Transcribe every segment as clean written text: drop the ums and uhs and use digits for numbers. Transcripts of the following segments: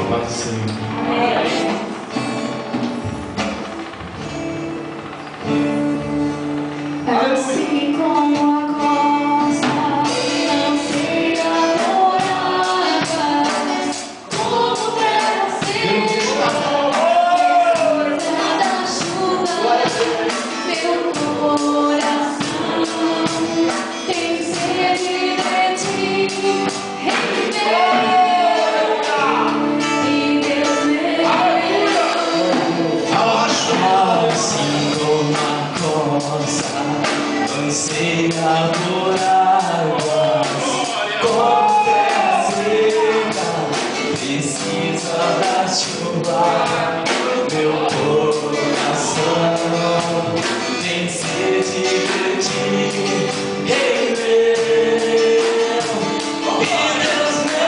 Paz do Senhor. Assim como a costa, anseia por águas, como terra seca, da chuva, meu coração tem sede de ti, Rei meu e Deus meu. Assim como a costa anseia por águas, como terra seca precisa da chuva, meu coração tem sede de ti, Rei meu e Deus meu.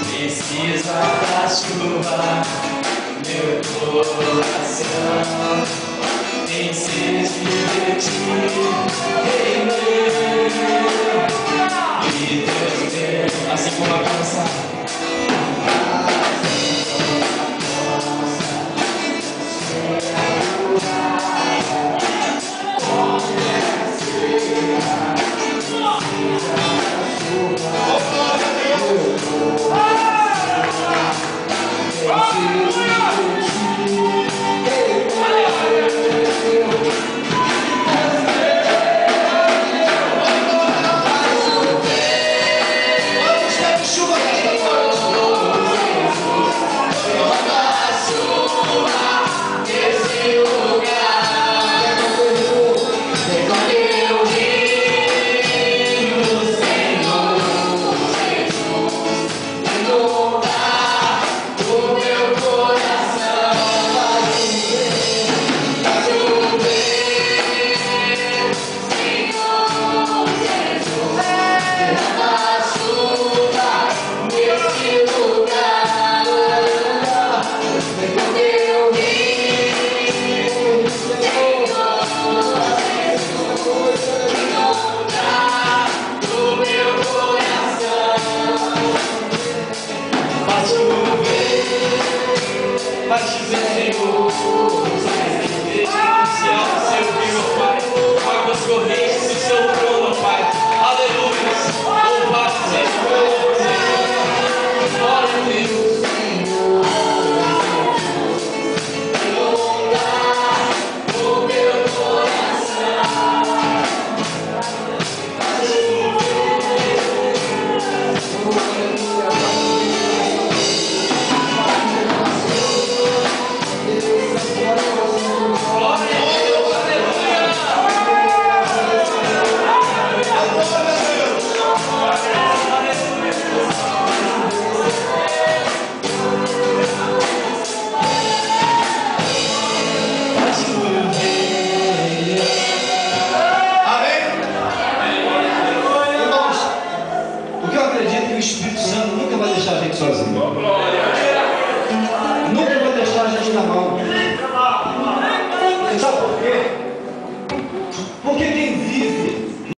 Precisa da chuva, meu coração tem sede de ti, Rei meu e Deus meu. Assim como a canção. Vai chover, Senhor, céu, seu vivo, Pai, águas correntes do seu trono, Pai, aleluia, louvado seja o teu nome, Senhor, glória a Deus. O Espírito Santo nunca vai deixar a gente sozinho. Nunca vai deixar a gente na mão.